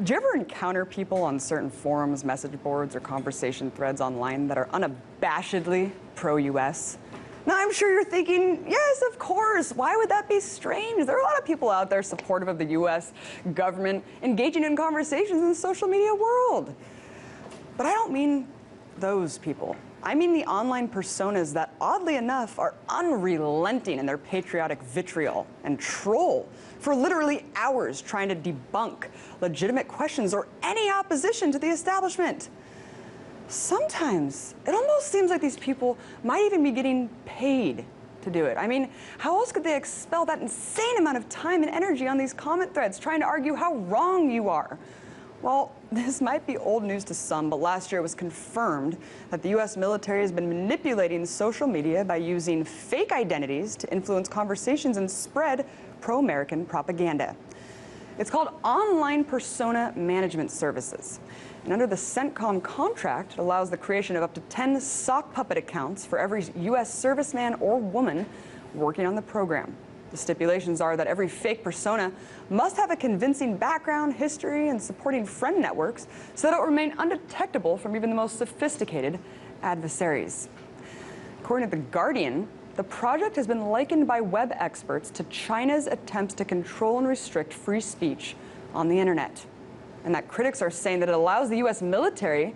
Do you ever encounter people on certain forums, message boards, or conversation threads online that are unabashedly pro-US? Now, I'm sure you're thinking, yes, of course. Why would that be strange? There are a lot of people out there supportive of the US government, engaging in conversations in the social media world. But I don't mean those people. I mean the online personas that, oddly enough, are unrelenting in their patriotic vitriol and troll for literally hours trying to debunk legitimate questions or any opposition to the establishment. Sometimes it almost seems like these people might even be getting paid to do it. I mean, how else could they expel that insane amount of time and energy on these comment threads trying to argue how wrong you are? Well, this might be old news to some, but last year it was confirmed that the US military has been manipulating social media by using fake identities to influence conversations and spread pro-American propaganda. It's called Online Persona Management Services. And under the CENTCOM contract, it allows the creation of up to 10 sock puppet accounts for every US serviceman or woman working on the program. The stipulations are that every fake persona must have a convincing background, history, and supporting friend networks so that it will remain undetectable from even the most sophisticated adversaries. According to The Guardian, the project has been likened by web experts to China's attempts to control and restrict free speech on the internet. And that critics are saying that it allows the US military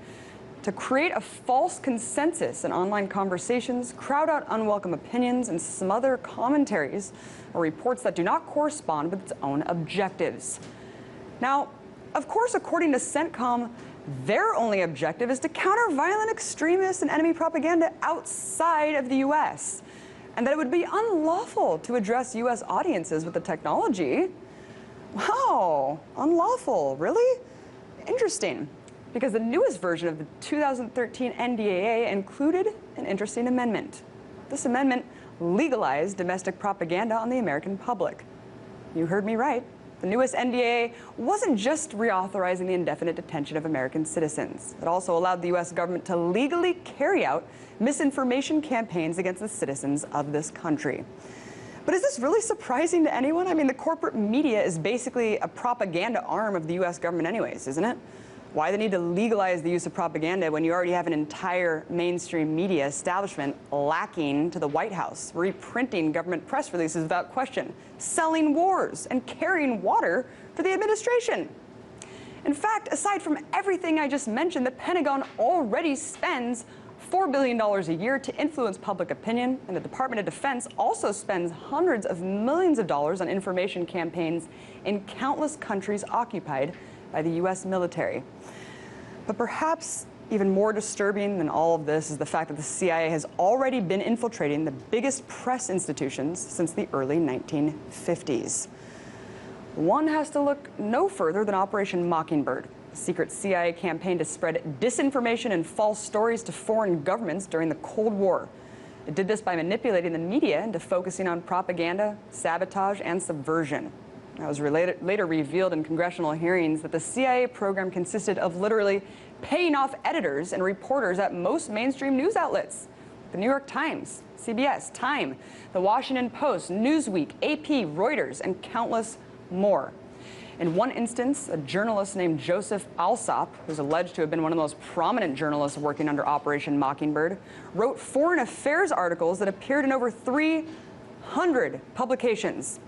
to create a false consensus in online conversations, crowd out unwelcome opinions, and smother commentaries or reports that do not correspond with its own objectives. Now, of course, according to CENTCOM, their only objective is to counter violent extremists and enemy propaganda outside of the US, and that it would be unlawful to address US audiences with the technology. Wow, unlawful, really? Interesting. Because the newest version of the 2013 NDAA included an interesting amendment. This amendment legalized domestic propaganda on the American public. You heard me right. The newest NDAA wasn't just reauthorizing the indefinite detention of American citizens. It also allowed the US government to legally carry out misinformation campaigns against the citizens of this country. But is this really surprising to anyone? I mean, the corporate media is basically a propaganda arm of the US government anyways, isn't it? Why the need to legalize the use of propaganda when you already have an entire mainstream media establishment lacking to the White House, reprinting government press releases without question, selling wars, and carrying water for the administration? In fact, aside from everything I just mentioned, the Pentagon already spends $4 billion a year to influence public opinion, and the Department of Defense also spends hundreds of millions of dollars on information campaigns in countless countries occupied by the US military. But perhaps even more disturbing than all of this is the fact that the CIA has already been infiltrating the biggest press institutions since the early 1950s. One has to look no further than Operation Mockingbird, a secret CIA campaign to spread disinformation and false stories to foreign governments during the Cold War. It did this by manipulating the media into focusing on propaganda, sabotage, and subversion. It was later revealed in congressional hearings that the CIA program consisted of literally paying off editors and reporters at most mainstream news outlets. The New York Times, CBS, Time, The Washington Post, Newsweek, AP, Reuters, and countless more. In one instance, a journalist named Joseph Alsop, who's alleged to have been one of the most prominent journalists working under Operation Mockingbird, wrote foreign affairs articles that appeared in over 300 publications.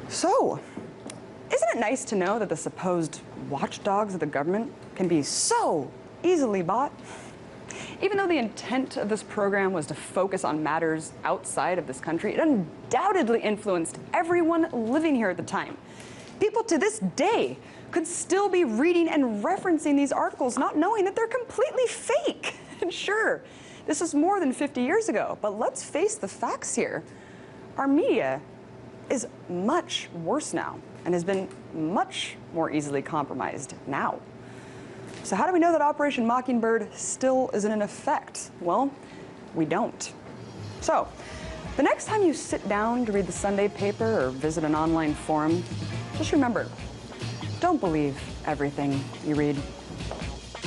So, isn't it nice to know that the supposed watchdogs of the government can be so easily bought? Even though the intent of this program was to focus on matters outside of this country, it undoubtedly influenced everyone living here at the time. People to this day could still be reading and referencing these articles, not knowing that they're completely fake. And sure, this was more than 50 years ago, but let's face the facts here. Our media is much worse now and has been much more easily compromised now. So how do we know that Operation Mockingbird still isn't in effect? Well, we don't. So the next time you sit down to read the Sunday paper or visit an online forum, just remember, don't believe everything you read.